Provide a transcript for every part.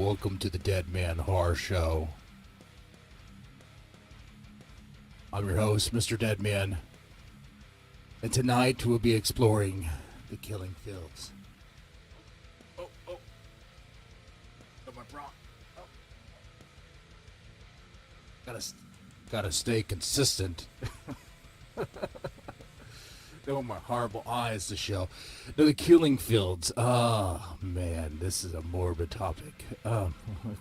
welcome to the Deadman Horror Show. I'm your host, Mr. Deadman, and tonight we'll be exploring the killing fields. Got my bra. Gotta stay consistent. Don't want my horrible eyes to show. No, the killing fields. Oh, man, this is a morbid topic. Kind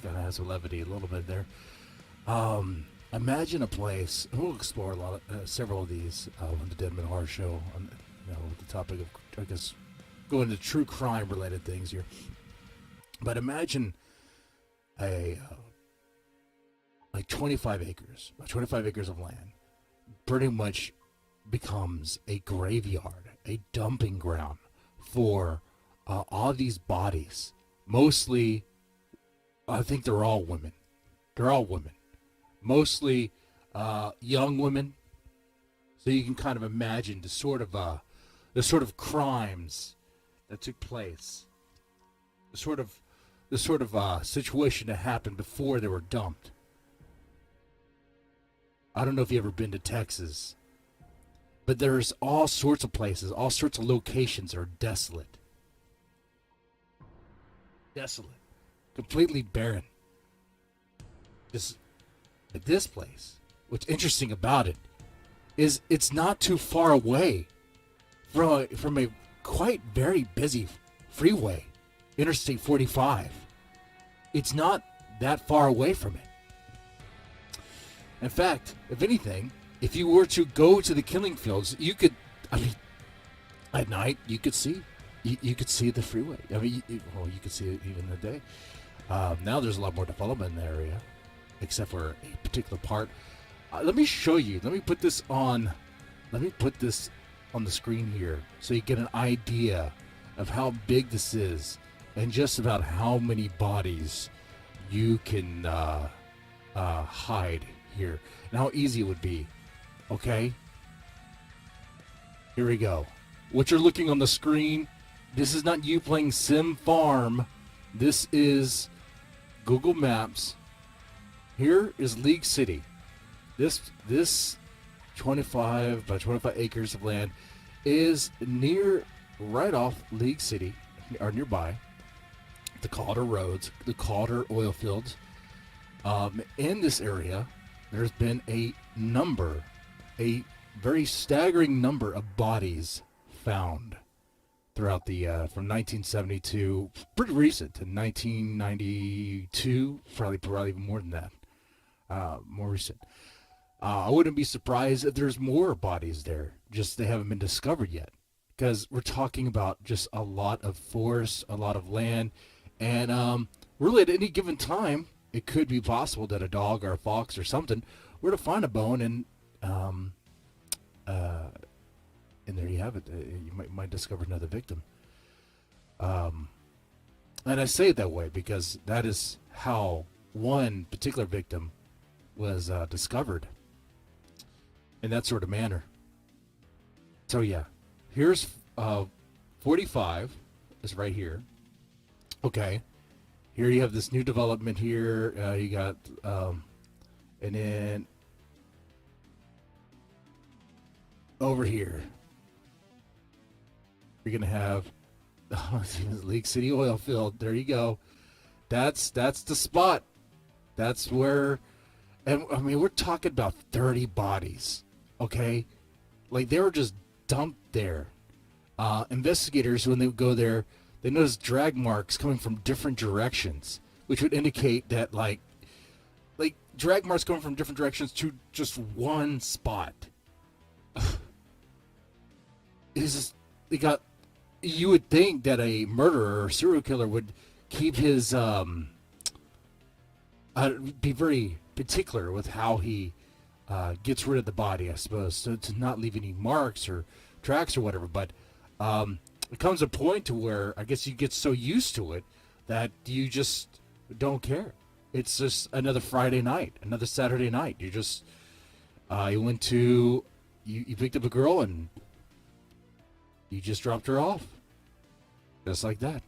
of has a levity a little bit there. Imagine a place. We'll explore several of these on the Deadman Horror Show. With the topic of, I guess, going to true crime related things here. But imagine like 25 acres of land, pretty much becomes a graveyard, a dumping ground for all these bodies. Mostly, I think they're all women. Mostly young women. So you can kind of imagine the sort of crimes that took place, the sort of situation that happened before they were dumped. I don't know if you've ever been to Texas, but there's all sorts of places, all sorts of locations that are desolate. Completely barren. Just at this place, what's interesting about it is it's not too far away from a quite very busy freeway, Interstate 45. It's not that far away from it. In fact, if anything, if you were to go to the killing fields, you could, at night, you could see the freeway. You could see it even in the day. Now there's a lot more development in the area, except for a particular part. Let me show you. Let me put this on the screen here so you get an idea of how big this is and just about how many bodies you can hide here and how easy it would be. Okay, here we go. What you're looking on the screen, this is not you playing Sim Farm. This is Google Maps. Here is League City. This 25 by 25 acres of land is right off League City, or nearby the Calder Roads, the Calder oil fields. In this area, there's been a very staggering number of bodies found throughout the from 1972, pretty recent, to 1992, probably even more than that, more recent. I wouldn't be surprised if there's more bodies there, just they haven't been discovered yet, because we're talking about just a lot of forest, a lot of land, and really at any given time, it could be possible that a dog or a fox or something were to find a bone, and there you have it. You might discover another victim. And I say it that way because that is how one particular victim was discovered, in that sort of manner. So yeah, here's 45 is right here. Okay. Here you have this new development here. You got, and then over here, you're going to have League City oil field. There you go. That's the spot. That's where, and I mean, we're talking about 30 bodies, okay? Like, they were just dumped there. Investigators, when they would go there, they noticed drag marks coming from different directions, which would indicate that, like drag marks going from different directions to just one spot. You would think that a murderer or serial killer would keep his be very particular with how he gets rid of the body, I suppose, so to not leave any marks or tracks or whatever. But it comes a point to where I guess you get so used to it that you just don't care. It's just another Friday night, another Saturday night. You just you picked up a girl and you just dropped her off, just like that,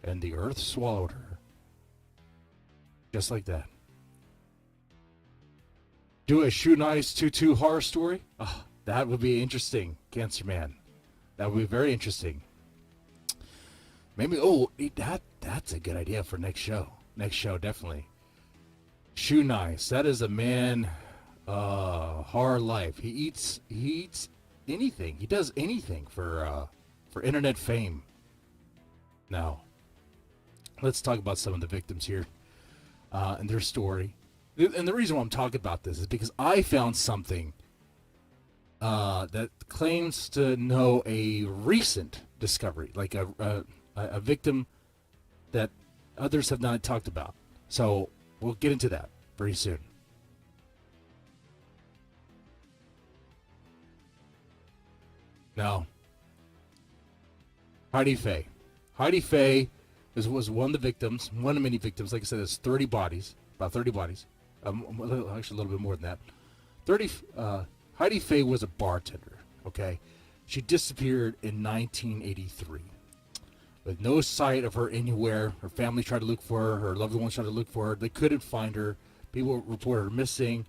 and the earth swallowed her. Just like that. Do a Shoe Nice 2-2 horror story? Oh, that would be interesting, Cancer Man. That would be very interesting. Maybe, that's a good idea for next show. Next show, definitely. Shoe Nice. That is a man, horror life. He eats anything. He does anything for internet fame. Now, let's talk about some of the victims here and their story. And the reason why I'm talking about this is because I found something that claims to know a recent discovery, like a victim that others have not talked about. So we'll get into that very soon. Now, Heidi Faye. Heidi Faye was one of the victims, one of many victims. Like I said, there's 30 bodies, about 30 bodies. Actually, a little bit more than that. Heidi Faye was a bartender, okay? She disappeared in 1983. With no sight of her anywhere. Her family tried to look for her. Her loved ones tried to look for her. They couldn't find her. People reported her missing,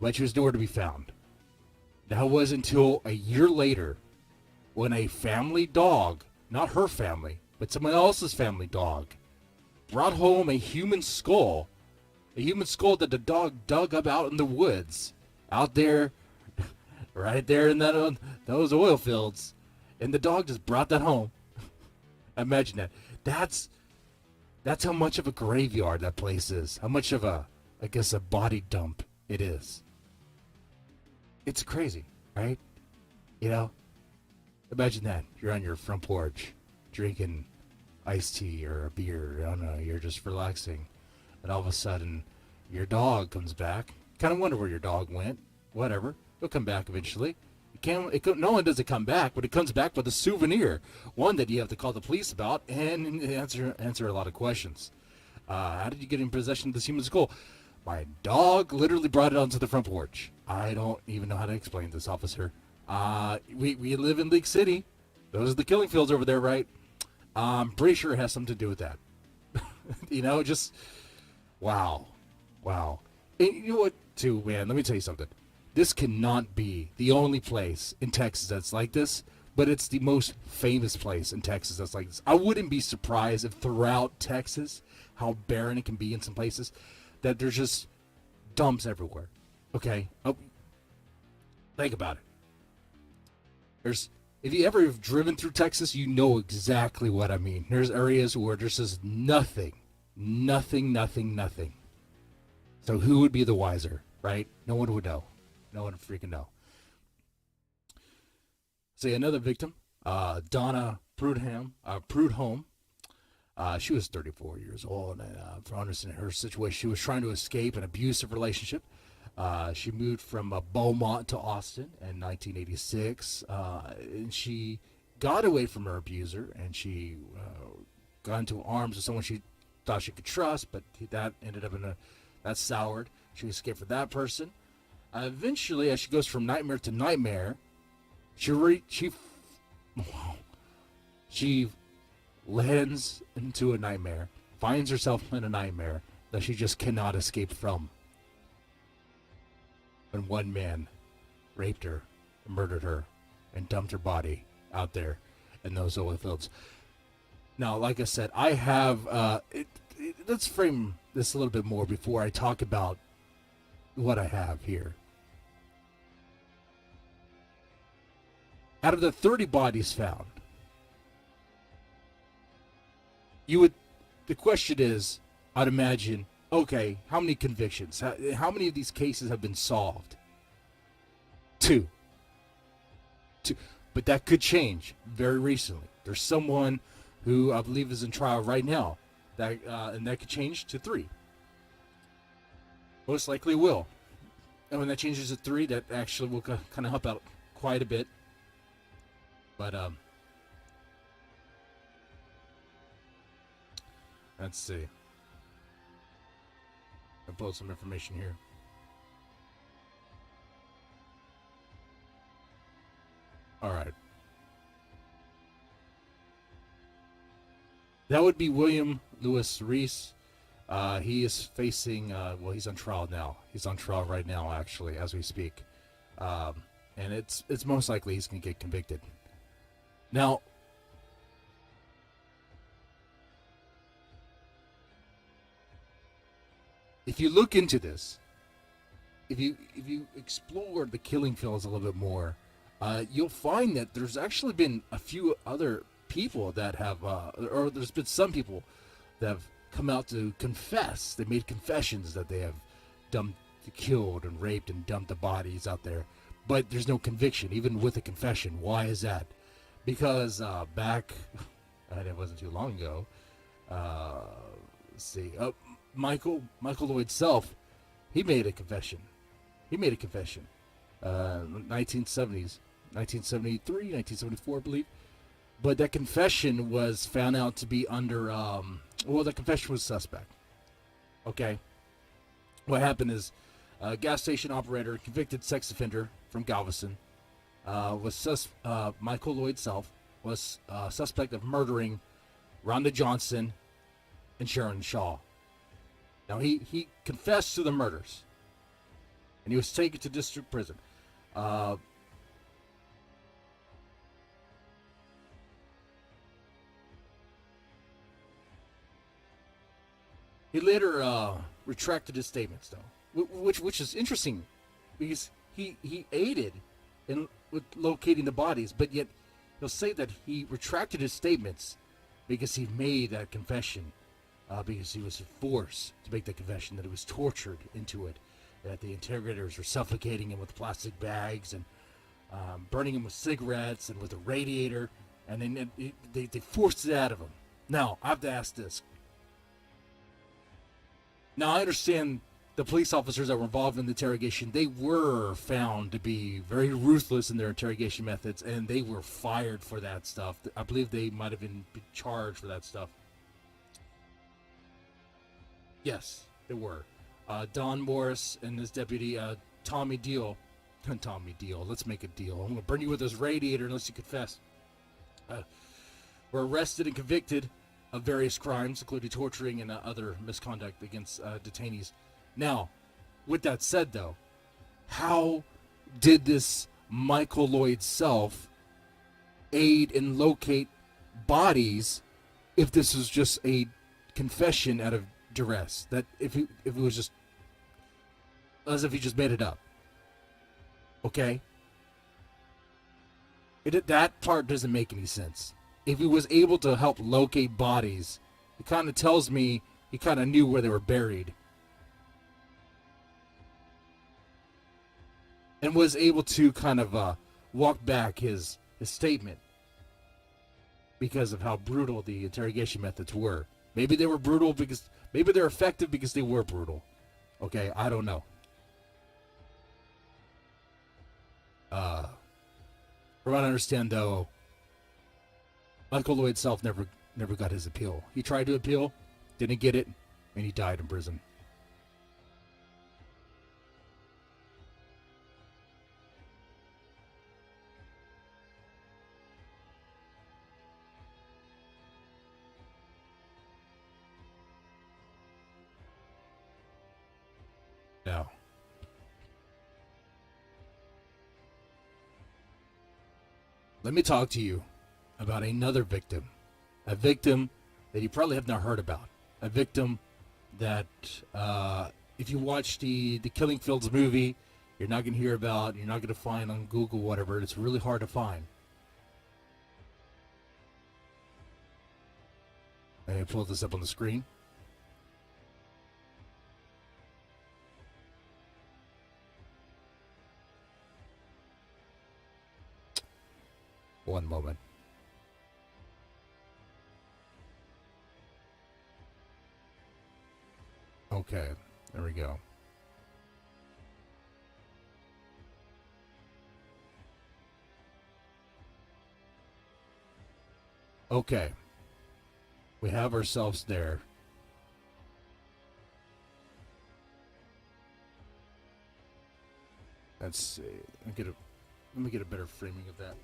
but she was nowhere to be found. That was until a year later when a family dog, not her family, but someone else's family dog, brought home a human skull that the dog dug up out in the woods, out there, right there in those oil fields, and the dog just brought that home. Imagine that. That's how much of a graveyard that place is. How much of a body dump it is. It's crazy, right? You know? Imagine that. You're on your front porch, drinking iced tea or a beer. I don't know. You're just relaxing. And all of a sudden, your dog comes back. Kind of wonder where your dog went. Whatever. He'll come back eventually. No one doesn't come back, but it comes back with a souvenir. One that you have to call the police about and answer a lot of questions. How did you get in possession of this human skull? My dog literally brought it onto the front porch. I don't even know how to explain this, officer. We live in Lake City. Those are the killing fields over there, right? I'm pretty sure it has something to do with that. Just wow. And you know what, too, man? Let me tell you something. This cannot be the only place in Texas that's like this, but it's the most famous place in Texas that's like this. I wouldn't be surprised if throughout Texas, how barren it can be in some places, that there's just dumps everywhere. Okay? Think about it. If you ever have driven through Texas, you know exactly what I mean. There's areas where there's just nothing. So who would be the wiser, right? No one would know. No one would freaking know. Say another victim, Donna Prudhomme. She was 34 years old, and for understanding her situation, she was trying to escape an abusive relationship. She moved from Beaumont to Austin in 1986, and she got away from her abuser, and she got into arms with someone she thought she could trust, but that ended up that soured. She escaped from that person. Eventually, as she goes from nightmare to nightmare, she lands into a nightmare, finds herself in a nightmare that she just cannot escape from. And one man raped her, murdered her, and dumped her body out there in those oil fields. Now, like I said, I have let's frame this a little bit more before I talk about what I have here. Out of the 30 bodies found, the question is, I'd imagine, okay, how many convictions? How many of these cases have been solved? Two. But that could change very recently. There's someone who I believe is in trial right now, and that could change to 3. Most likely will. And when that changes to 3, that actually will kind of help out quite a bit. But, let's see. I'll pull some information here. All right. That would be William Lewis Reese. He is facing, well, he's on trial now. He's on trial right now, actually, as we speak. And it's most likely he's going to get convicted. Now, if you look into this, if you explore the killing fields a little bit more, you'll find that there's actually been a few other people that have, or there's been some people that have come out to confess. They made confessions that they have killed and raped and dumped the bodies out there, but there's no conviction, even with a confession. Why is that? Because back, and it wasn't too long ago. Let's see, Michael Lloyd Self, he made a confession. 1970s, 1973, 1974, I believe. But that confession was found out to be under, the confession was suspect. Okay. What happened is a gas station operator, convicted sex offender from Galveston, Michael Lloyd Self, was suspect of murdering Rhonda Johnson and Sharon Shaw. Now, he confessed to the murders, and he was taken to district prison. He later retracted his statements, though, which is interesting, because he aided in with locating the bodies, but yet he'll say that he retracted his statements because he made that confession, because he was forced to make the confession, that he was tortured into it, that the interrogators were suffocating him with plastic bags and burning him with cigarettes and with a radiator, and then they forced it out of him. Now, I have to ask this. Now, I understand the police officers that were involved in the interrogation, they were found to be very ruthless in their interrogation methods, and they were fired for that stuff. I believe they might have been charged for that stuff. Yes, they were. Don Morris and his deputy, Tommy Deal. Let's make a deal. I'm going to burn you with this radiator unless you confess. Were arrested and convicted of various crimes, including torturing and other misconduct against detainees. Now, with that said, though, how did this Michael Lloyd Self aid and locate bodies if this was just a confession out of duress? That if it was just as if he just made it up. Okay? That part doesn't make any sense. If he was able to help locate bodies, it kind of tells me he kind of knew where they were buried. And was able to kind of walk back his statement because of how brutal the interrogation methods were. Maybe they were brutal because, maybe they're effective because they were brutal. Okay, I don't know. From what I understand, though, Michael Lloyd Self never got his appeal. He tried to appeal, didn't get it, and he died in prison. Now, let me talk to you about another victim. A victim that you probably have not heard about. A victim that, if you watch the Killing Fields movie, you're not going to hear about, you're not going to find on Google, whatever. It's really hard to find. Let me pull this up on the screen. One moment. Okay, there we go. Okay. We have ourselves there. Let's see. Let me get a better framing of that.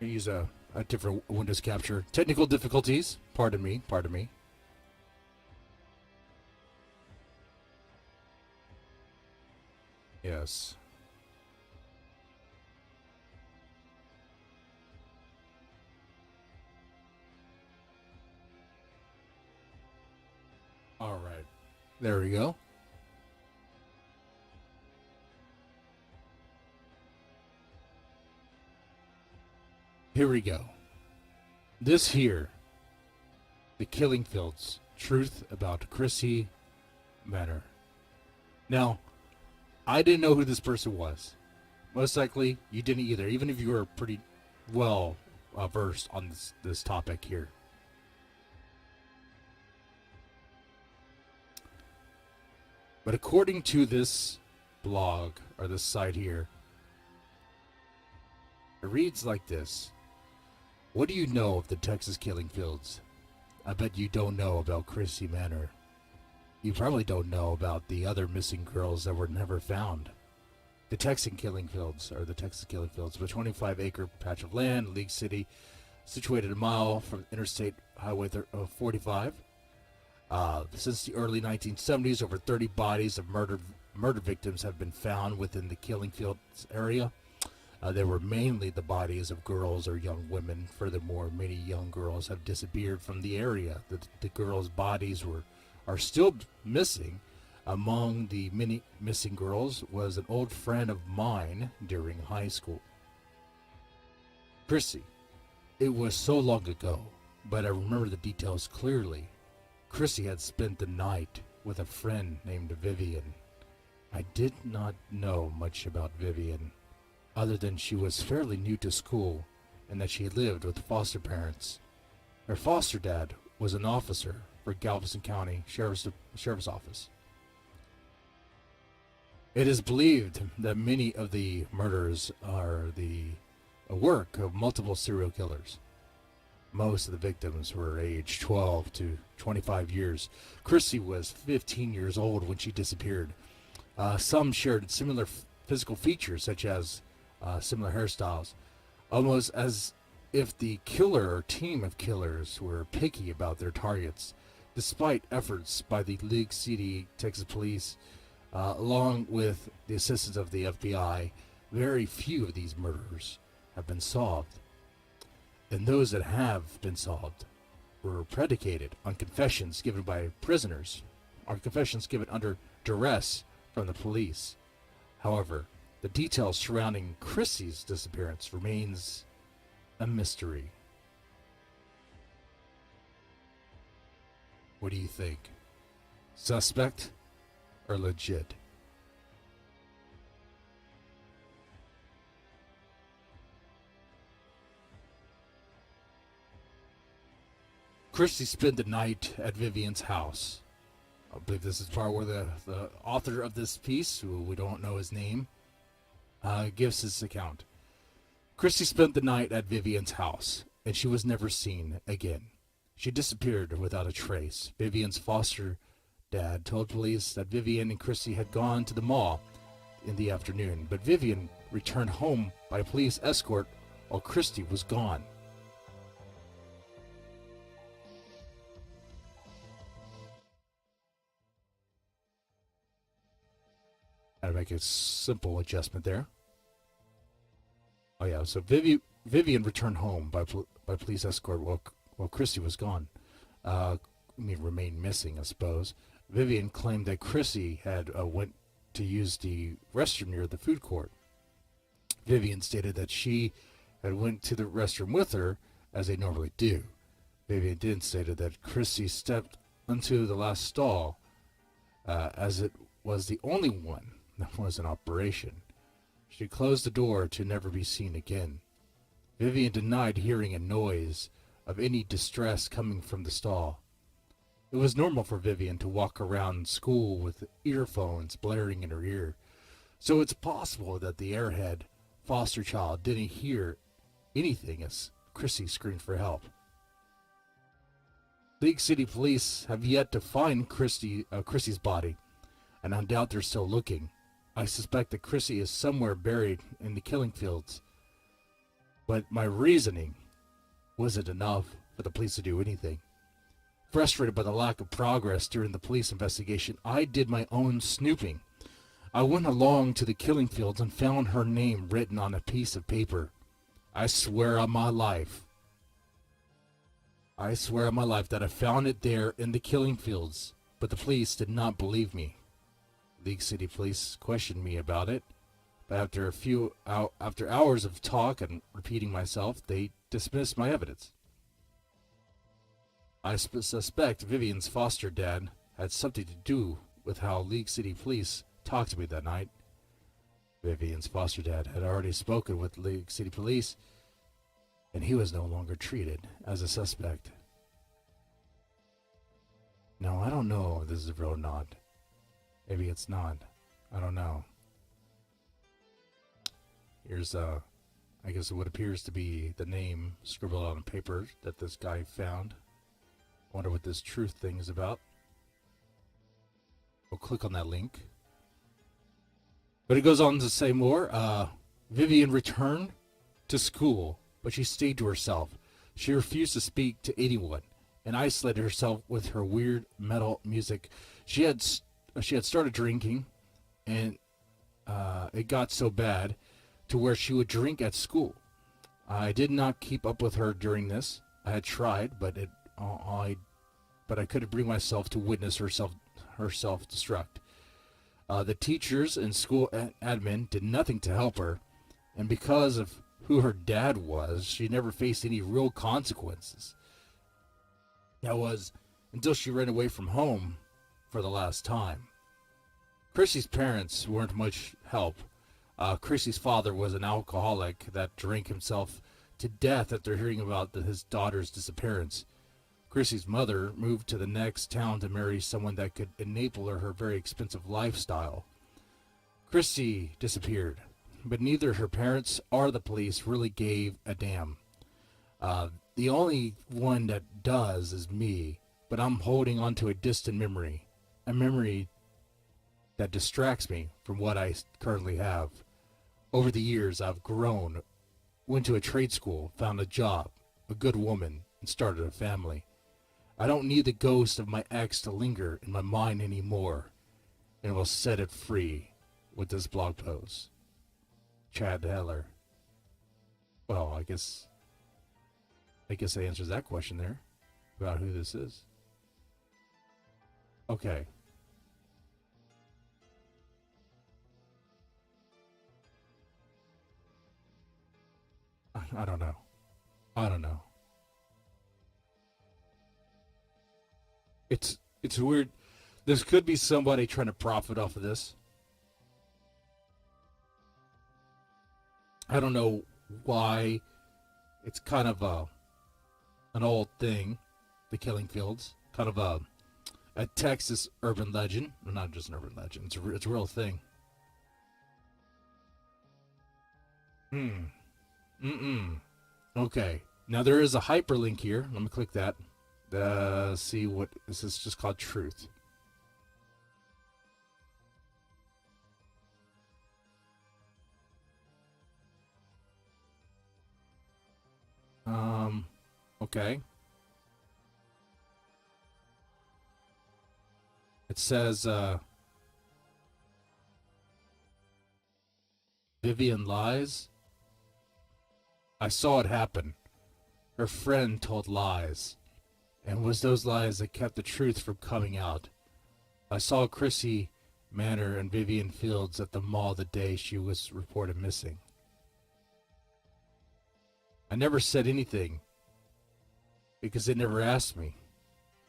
use a different Windows capture. Technical difficulties. Pardon me. Pardon me. Yes. All right. There we go. Here we go. This here, the Killing Fields, truth about Krissy Manor. Now, I didn't know who this person was. Most likely, you didn't either, even if you were pretty well versed on this topic here. But according to this blog, or this site here, it reads like this. What do you know of the Texas killing fields? I bet you don't know about Krissy Manor. You probably don't know about the other missing girls that were never found. The Texan killing fields, or the Texas killing fields, a 25-acre patch of land, League City, situated a mile from Interstate Highway 45. Since the early 1970s, over 30 bodies of murder victims have been found within the killing fields area. They were mainly the bodies of girls or young women. Furthermore, many young girls have disappeared from the area. The girls' bodies are still missing. Among the many missing girls was an old friend of mine during high school. Krissy. It was so long ago, but I remember the details clearly. Krissy had spent the night with a friend named Vivian. I did not know much about Vivian, other than she was fairly new to school and that she lived with foster parents. Her foster dad was an officer for Galveston County Sheriff's Office. It is believed that many of the murders are the work of multiple serial killers. Most of the victims were aged 12 to 25 years. Krissy was 15 years old when she disappeared. Some shared similar physical features, such as similar hairstyles, almost as if the killer or team of killers were picky about their targets. Despite efforts by the League City, Texas police, along with the assistance of the FBI, very few of these murders have been solved. And those that have been solved were predicated on confessions given by prisoners, or confessions given under duress from the police. However, the details surrounding Krissy's disappearance remains a mystery. What do you think? Suspect or legit? Krissy spent the night at Vivian's house. I believe this is part where the author of this piece, who we don't know his name, gives his account. Krissy spent the night at Vivian's house, and she was never seen again. She disappeared without a trace. Vivian's foster dad told police that Vivian and Krissy had gone to the mall in the afternoon, but Vivian returned home by police escort while Krissy was gone. Had to make a simple adjustment there. Oh yeah, so Vivian returned home by police escort while Krissy was gone. Remained missing, I suppose. Vivian claimed that Krissy had went to use the restroom near the food court. Vivian stated that she had went to the restroom with her, as they normally do. Vivian then stated that Krissy stepped into the last stall, as it was the only one that was in operation. She closed the door to never be seen again. Vivian denied hearing a noise of any distress coming from the stall. It was normal for Vivian to walk around school with earphones blaring in her ear, so it's possible that the airhead foster child didn't hear anything as Krissy screamed for help. League City police have yet to find Krissy's body, and I doubt they're still looking. I suspect that Krissy is somewhere buried in the killing fields, but my reasoning wasn't enough for the police to do anything. Frustrated by the lack of progress during the police investigation, I did my own snooping. I went along to the killing fields and found her name written on a piece of paper. I swear on my life that I found it there in the killing fields, but the police did not believe me. League City Police questioned me about it, but after hours of talk and repeating myself, they dismissed my evidence. I suspect Vivian's foster dad had something to do with how League City Police talked to me that night. Vivian's foster dad had already spoken with League City Police, and he was no longer treated as a suspect. Now, I don't know if this is real or not. Maybe it's not. I don't know. Here's, I guess what appears to be the name scribbled on paper that this guy found. Wonder what this truth thing is about. We'll click on that link. But it goes on to say more. Vivian returned to school, but she stayed to herself. She refused to speak to anyone and isolated herself with her weird metal music. She had started drinking, and it got so bad to where she would drink at school. I did not keep up with her during this. I had tried, but I couldn't bring myself to witness her self-destruct. The teachers and school admin did nothing to help her, and because of who her dad was, she never faced any real consequences. That was until she ran away from home for the last time. Krissy's parents weren't much help. Krissy's father was an alcoholic that drank himself to death after hearing about his daughter's disappearance. Krissy's mother moved to the next town to marry someone that could enable her very expensive lifestyle. Krissy disappeared, but neither her parents or the police really gave a damn. The only one that does is me, but I'm holding on to a distant memory, a memory that distracts me from what I currently have. Over the years, I've grown, went to a trade school, found a job, a good woman, and started a family. I don't need the ghost of my ex to linger in my mind anymore, and will set it free with this blog post. Chad Heller. Well, I guess that answers that question there about who this is. Okay. I don't know. It's weird. This could be somebody trying to profit off of this. I don't know why. It's kind of an old thing, the killing fields. Kind of a Texas urban legend. Well, not just an urban legend. It's a real thing. Okay. Now there is a hyperlink here. Let me click that. See what this is. Just called Truth. Okay. It says Vivian lies. I saw it happen. Her friend told lies, and it was those lies that kept the truth from coming out. I saw Krissy Manor and Vivian Fields at the mall the day she was reported missing. I never said anything because they never asked me.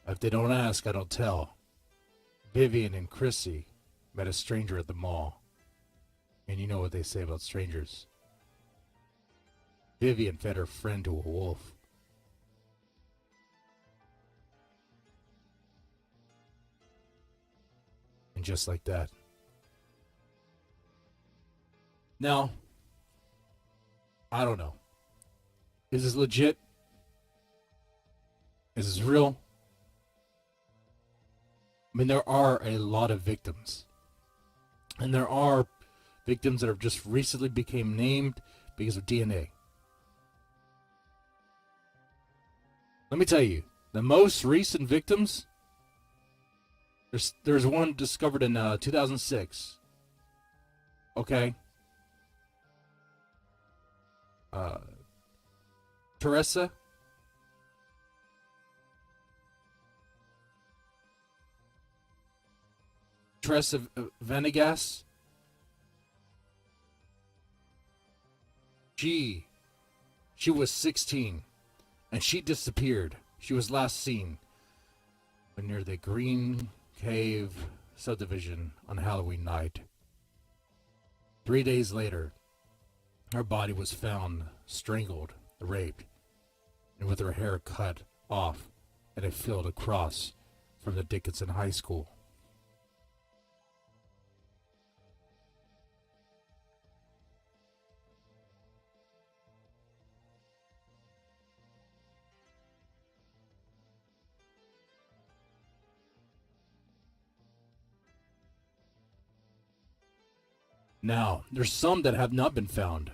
If they don't ask, I don't tell. Vivian and Krissy met a stranger at the mall, and you know what they say about strangers. Vivian fed her friend to a wolf. And just like that. Now, I don't know. Is this legit? Is this real? I mean, there are a lot of victims. And there are victims that have just recently became named because of DNA. Let me tell you, the most recent victims, there's one discovered in 2006. Okay. Teresa. Teresa Venegas. She was 16, and she disappeared. She was last seen near the Green Cave subdivision on Halloween night. 3 days later, her body was found strangled, raped, and with her hair cut off in a field across from the Dickinson High School. Now, there's some that have not been found.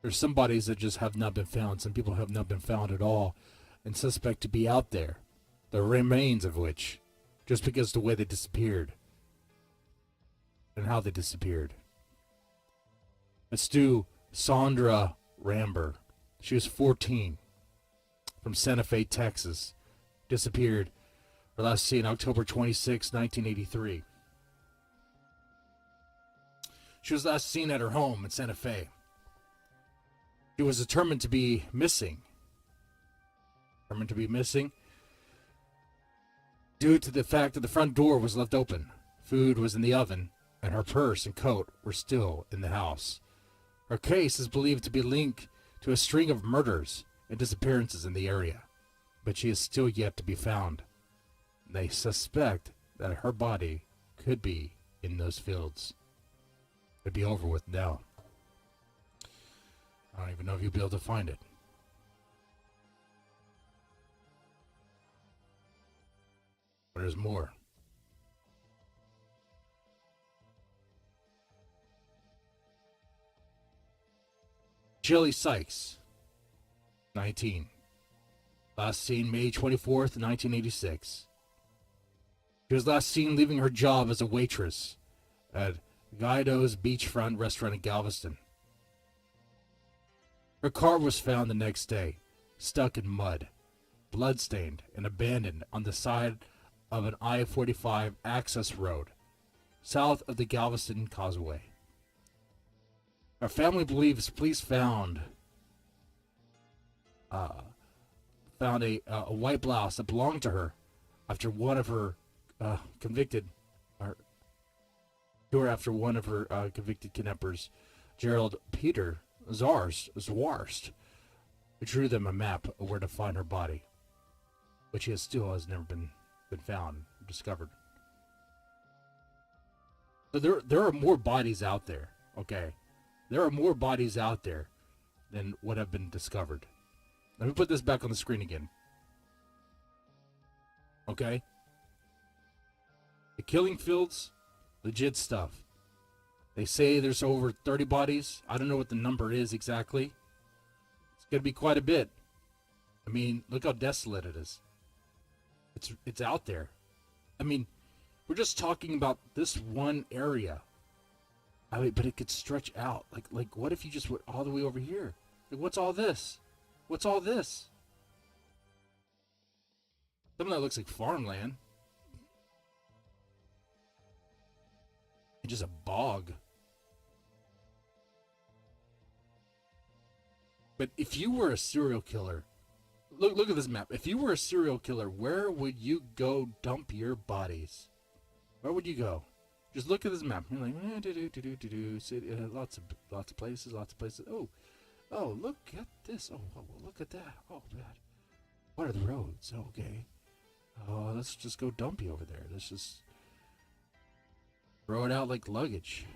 There's some bodies that just have not been found. Some people have not been found at all and suspect to be out there. The remains of which, just because of the way they disappeared and how they disappeared. Let's do Sandra Ramber. She was 14 from Santa Fe, Texas. Disappeared. Her last seen October 26, 1983. She was last seen at her home in Santa Fe. She was determined to be missing. Due to the fact that the front door was left open. Food was in the oven, and her purse and coat were still in the house. Her case is believed to be linked to a string of murders and disappearances in the area, but she is still yet to be found. They suspect that her body could be in those fields. It'd be over with now. I don't even know if you'll be able to find it. But there's more. Sykes, 19. Last seen May 24th, 1986. She was last seen leaving her job as a waitress at Guido's beachfront restaurant in Galveston. Her car was found the next day, stuck in mud, bloodstained, and abandoned on the side of an I-45 access road, south of the Galveston Causeway. Our family believes police found a white blouse that belonged to her after one of her convicted kidnappers, Gerald Peter Zwarst, who drew them a map of where to find her body, which still has never been found, discovered. So there are more bodies out there, okay? There are more bodies out there than what have been discovered. Let me put this back on the screen again. Okay? The killing fields, legit stuff. They say there's over 30 bodies. I don't know what the number is exactly. It's going to be quite a bit. I mean, look how desolate it is. It's out there. I mean, we're just talking about this one area. I mean, but it could stretch out. Like what if you just went all the way over here? Like, what's all this? What's all this? Some of that looks like farmland. And just a bog. But if you were a serial killer, look at this map. If you were a serial killer, where would you go dump your bodies? Where would you go? Just look at this map. You're like, lots of places. Oh, look at this. Oh, look at that. Oh, bad. What are the roads? Okay. Oh, let's just go dumpy over there. Let's just throw it out like luggage.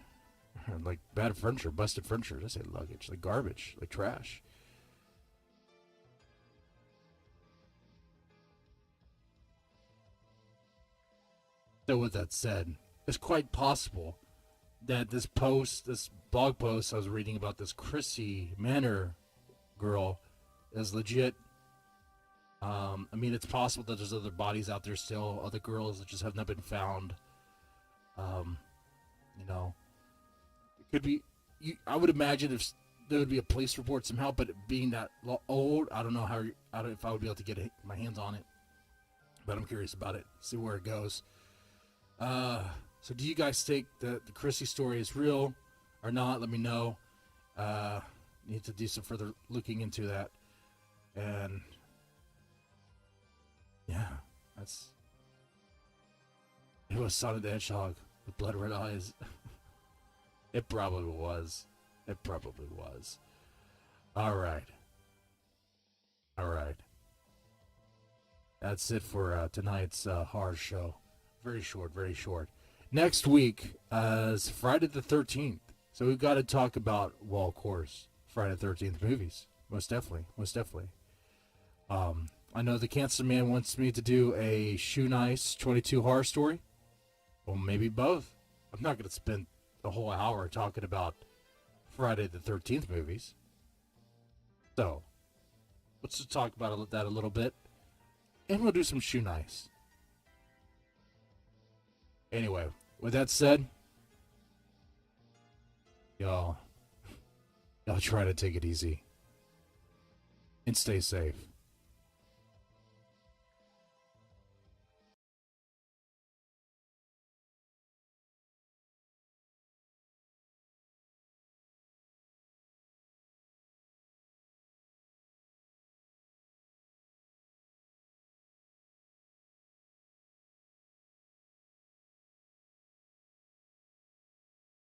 Like bad furniture, busted furniture. Let's say luggage. Like garbage. Like trash. So with that said, it's quite possible that this blog post I was reading about this Krissy Manor girl is legit, I mean, it's possible that there's other bodies out there still, other girls that just have not been found. You know, it could be. I would imagine if there would be a police report somehow, but being that old, I don't know how. I don't if I would be able to get my hands on it. But I'm curious about it. See where it goes. So do you guys think the Krissy story is real or not? Let me know. Need to do some further looking into that. And yeah, it was Sonic the Hedgehog with blood red eyes. It probably was. It probably was. All right. That's it for tonight's horror show. Very short, very short. Next week is Friday the 13th. So we've got to talk about, well, of course, Friday the 13th movies. Most definitely. I know the Cancer Man wants me to do a Shoe Nice 22 horror story. Well, maybe both. I'm not going to spend the whole hour talking about Friday the 13th movies. So, let's just talk about that a little bit. And we'll do some Shoe Nice. Anyway, with that said, y'all try to take it easy. And stay safe.